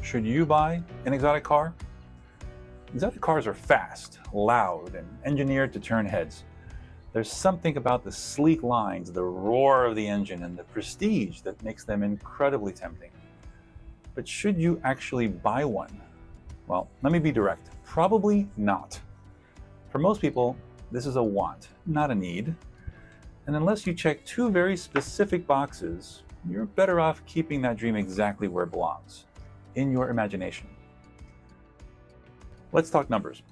Should you buy an exotic car? Exotic cars are fast, loud, and engineered to turn heads. There's something about the sleek lines, the roar of the engine, and the prestige that makes them incredibly tempting. But should you actually buy one? Well, let me be direct. Probably not. For most people, this is a want, not a need. And unless you check two very specific boxes, you're better off keeping that dream exactly where it belongs, in your imagination. Let's talk numbers.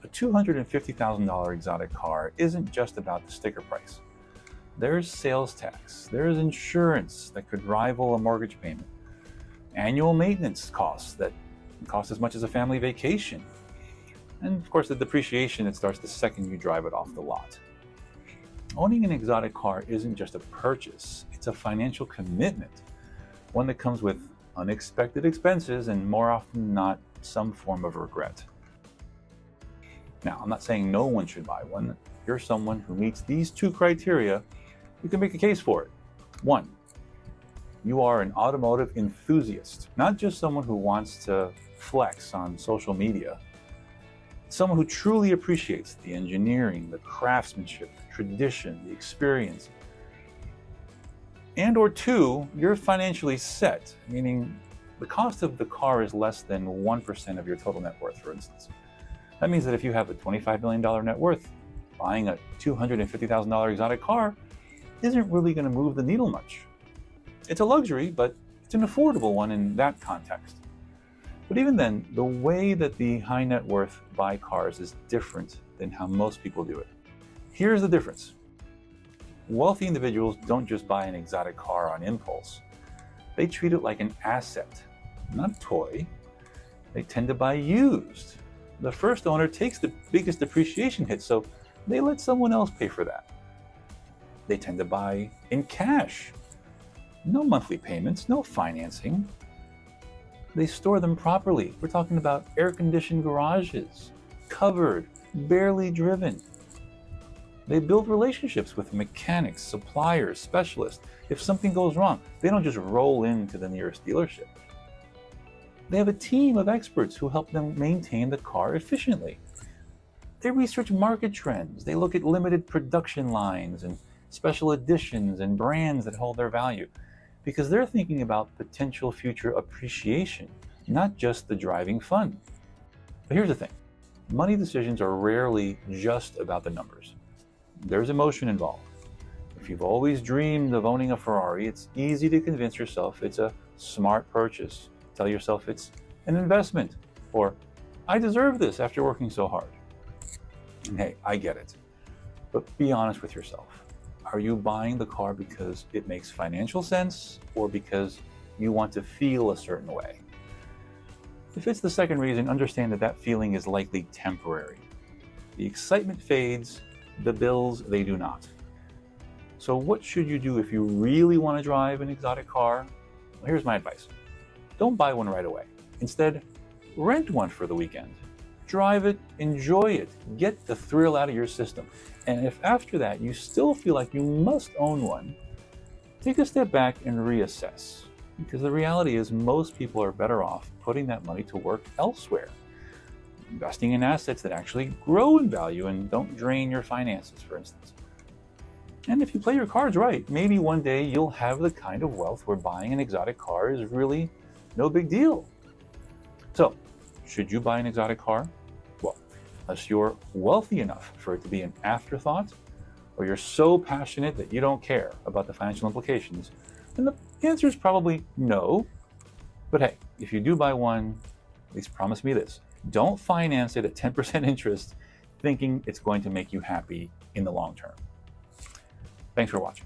A $250,000 exotic car isn't just about the sticker price. There's sales tax, there's insurance that could rival a mortgage payment, annual maintenance costs that cost as much as a family vacation, and of course the depreciation that starts the second you drive it off the lot. Owning an exotic car isn't just a purchase, it's a financial commitment, one that comes with unexpected expenses and more often than not, some form of regret. Now, I'm not saying no one should buy one. If you're someone who meets these two criteria, you can make a case for it. One, you are an automotive enthusiast, not just someone who wants to flex on social media. Someone who truly appreciates the engineering, the craftsmanship, the tradition, the experience. And or two, you're financially set, meaning the cost of the car is less than 1% of your total net worth, for instance. That means that if you have a $25 million net worth, buying a $250,000 exotic car isn't really going to move the needle much. It's a luxury, but it's an affordable one in that context. But even then, the way that the high net worth buy cars is different than how most people do it. Here's the difference. Wealthy individuals don't just buy an exotic car on impulse. They treat it like an asset, not a toy. They tend to buy used. The first owner takes the biggest depreciation hit, so they let someone else pay for that. They tend to buy in cash. No monthly payments, no financing. They store them properly. We're talking about air-conditioned garages, covered, barely driven. They build relationships with mechanics, suppliers, specialists. If something goes wrong, they don't just roll into the nearest dealership. They have a team of experts who help them maintain the car efficiently. They research market trends. They look at limited production lines and special editions and brands that hold their value, because they're thinking about potential future appreciation, not just the driving fun. But here's the thing. Money decisions are rarely just about the numbers. There's emotion involved. If you've always dreamed of owning a Ferrari, it's easy to convince yourself it's a smart purchase. Tell yourself it's an investment, or I deserve this after working so hard. And hey, I get it. But be honest with yourself. Are you buying the car because it makes financial sense or because you want to feel a certain way? If it's the second reason, understand that that feeling is likely temporary. The excitement fades, the bills, they do not. So what should you do if you really want to drive an exotic car? Well, here's my advice. Don't buy one right away. Instead, rent one for the weekend. Drive it, enjoy it, get the thrill out of your system. And if after that you still feel like you must own one, take a step back and reassess. Because the reality is most people are better off putting that money to work elsewhere. Investing in assets that actually grow in value and don't drain your finances, for instance. And if you play your cards right, maybe one day you'll have the kind of wealth where buying an exotic car is really no big deal. So, should you buy an exotic car? Well, unless you're wealthy enough for it to be an afterthought, or you're so passionate that you don't care about the financial implications, then the answer is probably no. But hey, if you do buy one, at least promise me this. Don't finance it at 10% interest thinking it's going to make you happy in the long term. Thanks for watching.